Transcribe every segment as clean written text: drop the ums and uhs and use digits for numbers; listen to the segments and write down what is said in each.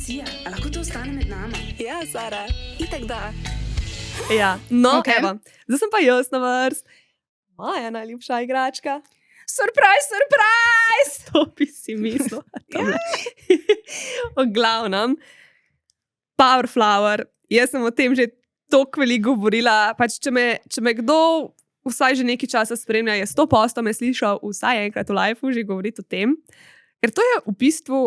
Lucija, a lahko to ostane med nami? Ja, Sara, itak da. Ja, no, Okej. evo, zdaj sem pa jaz na vrst. Moja najljubša igračka. Surprise, surprise! To bi si mislil. V glavnem, Power Flower. Jaz sem o tem že toliko veliko govorila. Pač, če me kdo vsaj že nekaj časa spremlja, je 100% me slišal vsaj enkrat v lifeu že govoriti o tem. Ker to je v bistvu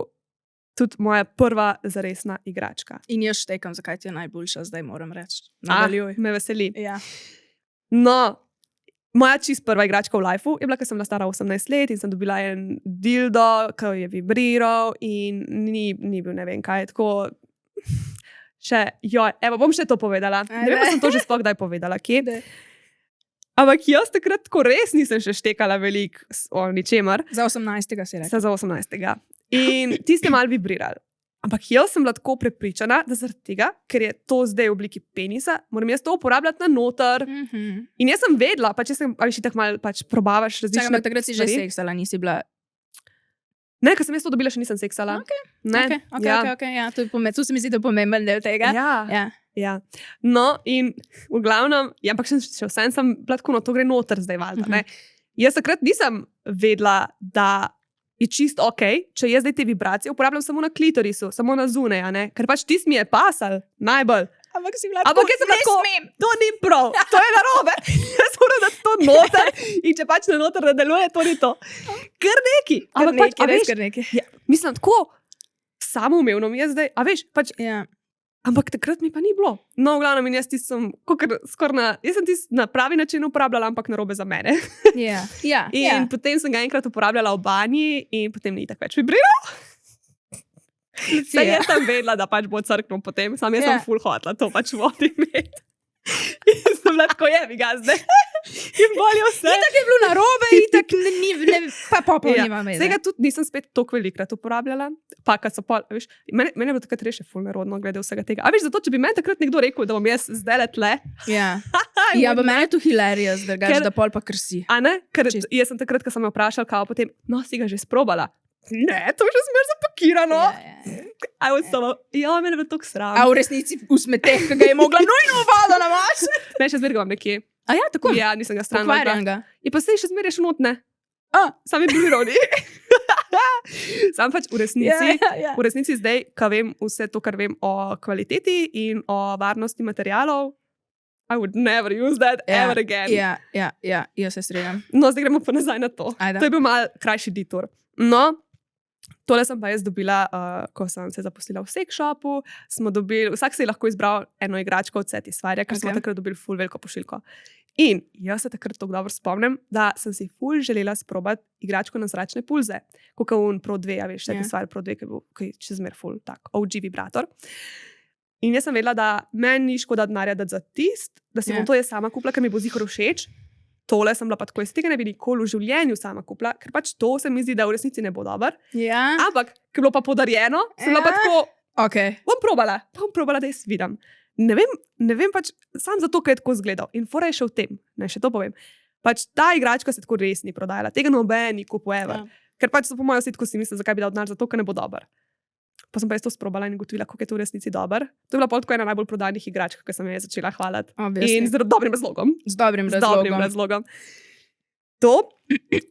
tudi moja prva zaresna igračka. In jaz štekam, zakaj ti je najboljša, zdaj moram reči. Nadaljuj. Me veseli. Ja. No, moja čist prva igračka v lifeu je bila, ko sem bila stara 18 let in sem dobila en dildo, ki je vibriral in ni bil ne vem kaj. Tako, evo, bom še to povedala. Ne vem, pa sem to že sploh kdaj povedala, kje. Daj. Ampak jaz takrat tako res nisem še štekala veliko o ničemer. Za 18. si rekel. Za 18. In ti ste malo vibrirali. Ampak jaz sem bila tako prepričana, da zaradi tega, ker je to zdaj v obliki penisa, moram jaz to uporabljati na noter. In jaz sem vedela, pa če sem, ali še tako malo pač probavaš različne Čakaj, ampak takrat si že stvari. seksala, nisi bila. Ne, ker sem jaz to dobila, še nisem seksala. Ne, Ok, ja, to se mi zdi, da je pomemben del tega. Ja. No, in v glavnem, ja, ampak še vsem sem bila tako, no, to gre noter zdaj, valjda, ne. Jaz takrat nisem vedela, da je čisto ok, če jaz zdaj te vibracije uporabljam samo na klitorisu, samo na zunaj, a ne, ker pač tisti mi je pasal, najbolj. Ampak si bila Ampak jaz sem tako, to ni prav, to je narobe. Jaz moram dati to noter in če pač na noter ne deluje, to ni to. Kar neki. Ampak pač, a veš, kar neki. ja, mislim, tako samoumevno mi je zdaj, a veš, pač, Ja. ampak takrat mi pa ni bilo. No, v glavnem, in jaz sem na pravi način uporabljala, ampak narobe za mene. Ja. Ja. In potem sem ga enkrat uporabljala v banji in potem ni tako več vibriral. Saj jaz sem vedela, da pač bo crknil potem, sam jaz sem ful hotla to pač vodi imeti. In sem bila tako jebiga zdaj. In bolje vse. Itak je bilo narobe, itak pa nima veze. Zdaj ga tudi nisem spet toliko velikrat uporabljala. Pa kad so pol, veš, mene je bilo takrat res še ful nerodno glede vsega tega. A veš, zato, če bi meni takrat nekdo rekel, da bom jaz zdaj tle. Ja. Ja, pa meni je to hilarious, da pol pa krsi. A ne? Ker jaz sem takrat, ko sem jo vprašala, kao potem, no, si ga že sprobala. Ne, to je že smer zapakirano. Ja, mene je bilo toliko sram. A v resnici v smeteh, ki ga je mogla nujno vodo namaš. Ne, še zmeraj ga imam nekje. A ja, tako? Ja, nisem ga stran. Pokvarjenega. Je pa sej še zmeraj še not, ne? Sam je bil ironi. Sam pač v resnici, Ja. v resnici zdaj, ko vem vse to, kar vem o kvaliteti in o varnosti materialov, I would never use that ever again. Ja, jaz se strinjam. No, zdaj gremo pa nazaj na to. Ajde. To je bil mal krajši detour. No, tole sem pa jaz dobila, ko sem se zaposlila v sex shopu, smo dobili, vsak se je lahko izbral eno igračko od Satisfyerja, ker smo takrat dobili ful veliko pošiljko. In jaz se takrat tako dobro spomnim, da sem si ful želela sprobati igračko na zračne pulze. Kukaun Pro 2, ja veš, Satisfyer Pro 2, ki je čezmer ful tak OG vibrator. In jaz sem vedela, da meni ni škoda denarja dati za tist, da si bom to jaz sama kupila, ker mi bo zihar všeč. Tole sem bila pa tako, jaz tega ne bi nikoli v življenju sama kupila, ker pač to se mi zdi, da v resnici ne bo dober. Ja. Ampak, ker je bilo pa podarjeno, sem bila pa tako, Ok. bom probala, da jaz vidim. Ne vem pač, sam zato, ker je tako izgledal. In fora je še v tem, ne, še to povem. Pač ta igračka se tako res ni prodajala, tega noben ni kupil ever. Ker pač so po mojem sitku si mislili, zakaj bi dal denar, zato, ker ne bo dober. Pa sem pa jaz to sprobala in ugotovila, kako je to v resnici dober. To je bila pol tako ena najbolj prodajnih igračk, ki sem jo začela hvaliti. Obviously. In z dobrim razlogom. Z dobrim Z dobrim razlogom. razlogom. To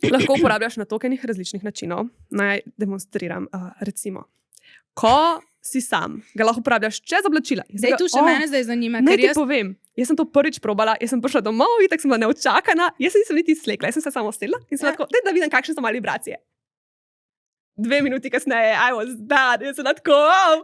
lahko uporabljaš na toliko različnih načinov. Naj demonstriram. Recimo, ko si sam, ga lahko uporabljaš čez oblačila. Zdaj tu še mene zdaj zanima, Ne ker ti jaz... povem, jaz sem to prvič probala, jaz sem prišla domov, itak sem bila neočakana, jaz se nisem niti slekla, jaz sem se samo stela in sem tako, daj da vidim, kakšne so male vibracije. 2 minuti kasneje, I was bad, jaz sem tako, wow.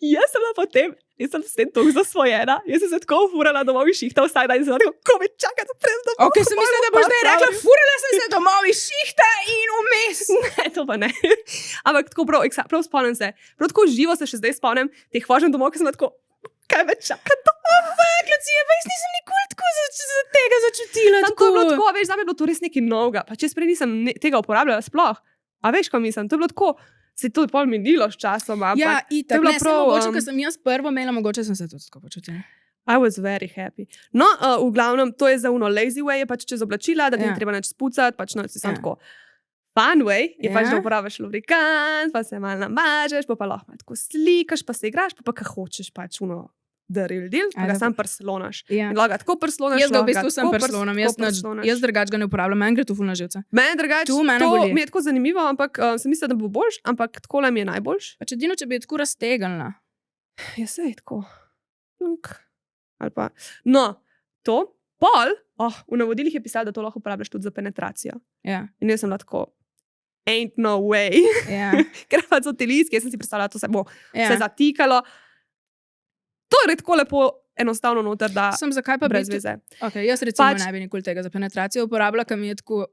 Jaz sem bila potem, jaz sem s tem toliko zasvojena, jaz sem se tako furala domov iz šihta vsak dan in sem tako, ko me čaka, da pridem domov. Ok, sem mislila, da boš zdaj rekla, furala sem se domov iz šihta in vmes. Ne, to pa ne. Ampak tako prav spomnim se, prav tako živo se še zdaj spomnim, teh vožen domov, ker sem tako, kaj me čaka doma. Lucija, pa jaz nisem nikoli tako za tega začutila. Tam to je bilo tako, veš, zame je bilo to res nekaj novega, pa če prej nisem tega uporabljala sploh. A veš, ko mislim, to je bilo tako, se je to pol minilo s časom, ampak Ja, to je itak, bilo ne, sem prav, mogoče, ko sem jaz prvo imela, mogoče sem se tudi tako počutila. I was very happy. No, v glavnem, to je za uno lazy way, pač čez oblačila, da ti Ja. ne treba nič spucati, pač no, si sam Ja. tako. fun way je pač, Ja. da uporabiš lubrikant, pa se malo namažeš, pa lahko malo tako slikaš, pa se igraš, pa kaj hočeš pač the real deal, pa ga Ajde. sam prslonaš. Ja. In lahko ga tako prslonaš. Jaz ga v lahko bistvu sem tako prslonam, jaz drugače ga ne uporabljam, meni gre to ful na živce. Mene drugače, Tu mene to boli. mi je tako zanimivo, ampak sem mislila, da bo boljš, ampak tako mi je najboljš. Pač edino, če bi je tako raztegnila. Ja, se je tako. Ali pa. No, to, pol, v navodilih je pisalo, da to lahko uporabljaš tudi za penetracijo. Ja, In jaz sem bila tako, ain't no way. ja, Ker pa so ti listki, jaz sem si predstavljala, da se bo ja. vse zatikalo. To je tako lepo, enostavno noter, da Sem zakaj pa brez bi to- veze. Okay, jaz recimo Pač- ne bi nikoli tega za penetracijo uporabljala, ker mi je tako,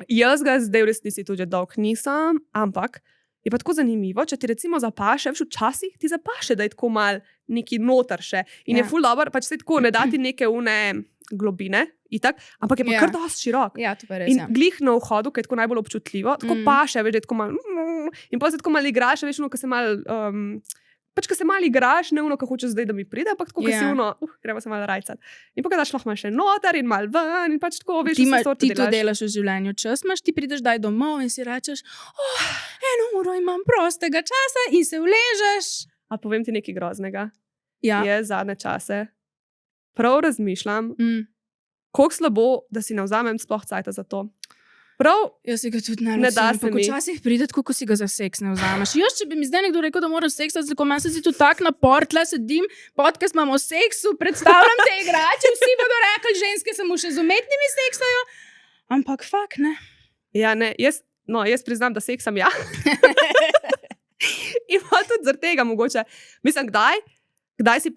Jaz ga zdaj v resnici tudi že dolgo nisem, ampak je pa tako zanimivo, če ti recimo zapaše, včasih ti zapaše, da je tako mal neki noter še. In Ja. je ful dobro, pač se tako ne dati neke une globine, itak, ampak je pa Ja. kar dosti širok. Ja, to pa je res. In Ja. glih na vhodu, ki je tako najbolj občutljivo, tako paše, veš, da je tako malo. In pa se tako malo igraš, veš, ko se malo. Pač, ko se malo igraš, ne uno, kako hočeš zdaj, da mi pride, ampak tako, ko Ja. si uno, gremo se malo rajcati. In pa daš lahko malo še noter in malo ven, in pač tako, veš, Ti, vse sorte ti to delaš. delaš v življenju čas, imaš, ti prideš daj domov in si rečeš, 1 uro imam prostega časa in se uležeš. A povem ti nekaj groznega. Ja. Je zadnje čase. Prav razmišljam, Mm. koliko slabo, da si ne vzamem sploh cajta za to. Prav, Jaz si ga tudi ne Ne da razumem. se mi. Včasih pride tako, ko si ga za seks ne vzameš. Jaz, če bi mi zdaj nekdo rekel, da moram seksati, tako meni se zdi tu tak napor, tle sedim, podcast imamo o seksu, predstavljam te igrače, vsi bodo rekli, ženske samo še z umetnimi seksajo. Ampak fakt ne. ja, ne, jaz priznam, da seksam ja. In pa tudi zaradi tega mogoče. Mislim, kdaj si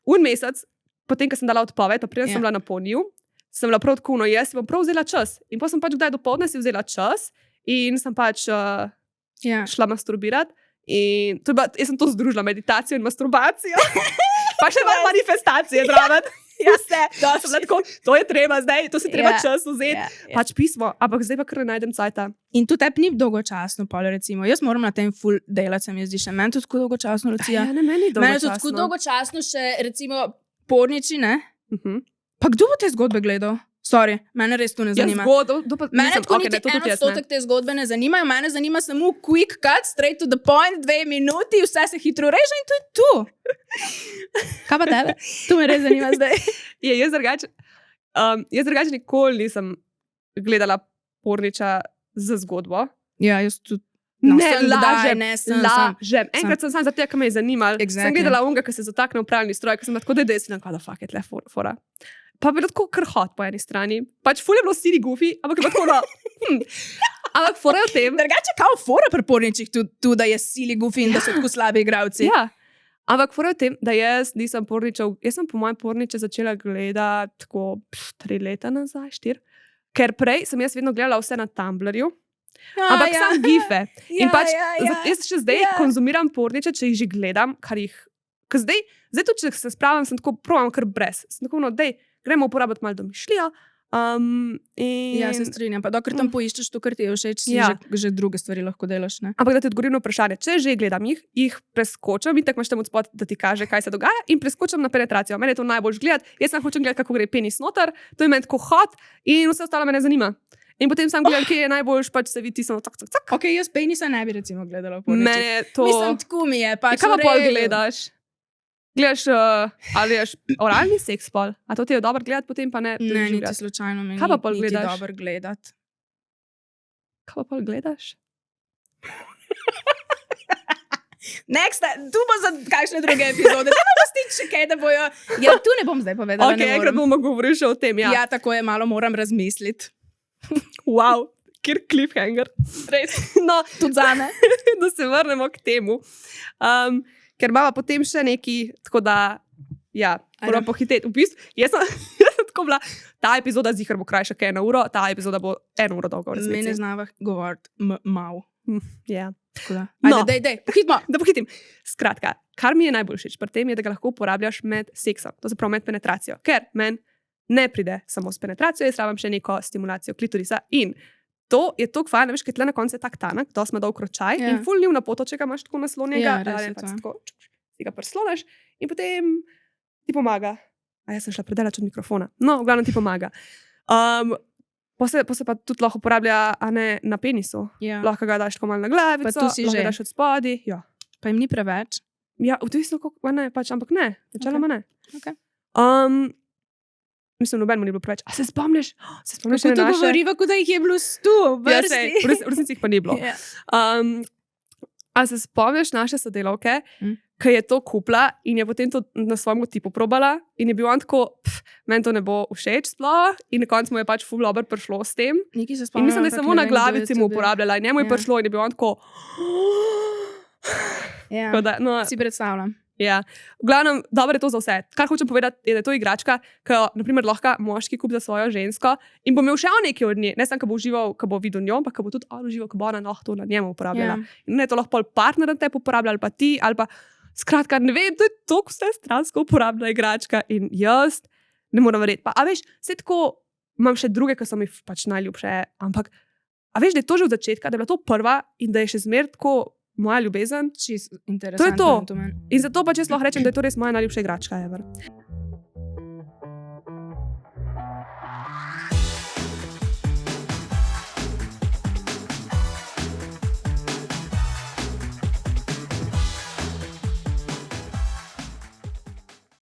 un mesec, potem, ko sem dala odpoved, pa preden Ja. sem bila na poniju, sem bila prav tako, no, jaz si bom prav vzela čas. In pa sem pač kdaj dopoldne si vzela čas in sem pač Ja. šla masturbirati. In to je bila, jaz sem to združila, meditacijo in masturbacijo. Pa še malo manifestacije zraven. Ja, sem bila tako, to je treba zdaj, to si treba Ja. čas vzeti. Ja. Pač pismo, ampak zdaj pa kar ne najdem cajta. In to tebi ni dolgočasno, pol, recimo. Jaz moram na tem ful delati, se mi zdi še meni to tako dolgočasno, Lucija. Ja, ne, meni je Meni je to dolgočasno. tako dolgočasno, še recimo porniči, ne? Mhm. Pa kdo bo te zgodbe gledal? Sorry, mene res to ne Ja, zanima. Mene Mene tako okay, niti ne, to en tudi jaz ne. odstotek te zgodbe ne zanimajo, mene zanima samo quick cut, straight to the point, 2 minuti, vse se hitro reže in to je to. Kaj pa tebe? To me res zanima zdaj. Jaz drugače nikoli nisem gledala porniča z zgodbo. Ja, jaz tudi. Lažem. Enkrat sem samo zato, ker me je zanimalo. Exactly. Sem gledala unga, ki se zatakne v pralni stroj, ker sem bila tako, da je si nekaj, da fuck it, le fora. Pa bi bilo tako krhot po eni strani. Pač ful je bilo siri gufi, ampak je bilo tako, no. Ampak fora je v tem. Drugače kao fora pri porničih tudi, da je sili gufi in da so tako slabi igravci. Ja. Ampak fora je v tem, da jaz nisem porničev, jaz sem po mojem porniče začela gledati tako 3 leta nazaj, 4. Ker prej sem jaz vedno gledala vse na Tumblrju. Ampak ja. sam gife. In pač ja. jaz še zdaj Ja. konzumiram porniče, če jih že gledam, kar jih. Ker zdaj tudi, če se spravim, sem tako provam kar brez. Sem tako, no, dej, gremo uporabiti malo domišljijo. Ja, se strinjam. Pa dokler tam poiščeš to, kar ti je všeč, si Ja. že druge stvari lahko delaš. Ne? Ampak da ti odgovorim na vprašanje, če že gledam jih preskočam in tako imaš tam odspod, da ti kaže, kaj se dogaja, in preskočam na penetracijo. Mene je to najbolj gledati, jaz sem hočem gledati, kako gre penis noter, to je meni tako hot in vse ostalo me ne zanima. In potem sam gledam, kje je najboljš, pač se vidi samo tak. Ok, jaz penisa ne bi recimo gledala po Mene je to. Mislim, tako mi je. Pač Kaj pa v pol redu. gledaš? Gledaš, ali je oralni seks pol? A to ti je dobro gledati, potem pa ne? Ne, niti doživljati? slučajno mi Kaj pa pol niti gledaš? dobro gledati. Kaj pa pol gledaš? Next, tu bo za kakšne druge epizode. Da bomo stiči še kaj, da bojo. Ja, tu ne bom zdaj povedala. Ok, ne enkrat morem. bomo govorili še o tem. Ja, Ja, tako je, malo moram razmisliti. wow, kjer cliffhanger. Res, No, tudi za me. da se vrnemo k temu. Ker imamo potem še neki, tako da, ja, moramo pohiteti. V bistvu, jaz sem tako bila, ta epizoda zihar bo krajša kot 1 uro, ta epizoda bo 1 uro dolga. v Z meni resnici. znava govoriti mal. Ja. Tako da. No. Ajde, dej, pohitimo. Da pohitim. Skratka, kar mi je najbolj všeč pri tem, je, da ga lahko uporabljaš med seksom, to se pravi med penetracijo. Ker meni ne pride samo s penetracijo, jaz rabim še neko stimulacijo klitorisa. In to je tako fajn, veš, ker tle na koncu je tak tanek, da smo dolg ročaj Ja. in ful na poto, če ga imaš tako naslonjenega, Ja, res je pač to. tako, si ga prslonaš in potem ti pomaga. A jaz sem šla predaleč od mikrofona. No, v glavnem ti pomaga. Pa se pa tudi lahko uporablja, a ne na penisu. Ja. Lahko ga daš tako malo na glavico, Pa tu si lahko že. ga daš od spodaj. Ja. Pa jim ni preveč. Ja, odvisno, kako ne, pač, ampak ne, načeloma ne. Okay. Mislim, nobenemu ni bilo preveč. A se spomniš? Se spomniš Kako na to naše? govoriva, kot da jih je bilo 100 v Ja, vrsti. sej, v resnici jih pa ni bilo. Ja. A se spomniš naše sodelavke, ki je to kupila in je potem to na svojem tipu probala in je bil on tako, meni to ne bo všeč sploh in na koncu mu je pač full dobro prišlo s tem. Nekaj se In spomnim. mislim, da je ampak samo ne na vem, kdo je glavici to mu bil. uporabljala in njemu je Ja. prišlo in je bil on tako. Ja. Tako da, no, Si predstavljam. ja. V glavnem, dobro je to za vse. Kar hočem povedati, je, da je to igračka, ki jo naprimer, lahko moški kupi za svojo žensko in bo imel še on nekaj od nje. Ne samo, ko bo užival, ko bo videl njo, ampak ko bo tudi on užival, ko bo ona lahko to na njemu uporabljala. Ja. In ne to lahko pol partner na tebi uporablja ali pa ti, ali pa skratka, ne vem, to je tako vse stransko uporabna igračka in jaz ne morem verjeti. Pa, a veš, vse tako imam še druge, ki so mi pač najljubše, ampak a veš, da je to že od začetka, da je bila to prva in da je še zmeraj tako moja ljubezen. Čist interesantno. To je to. In zato pač jaz lahko rečem, da je to res moja najljubša igračka ever.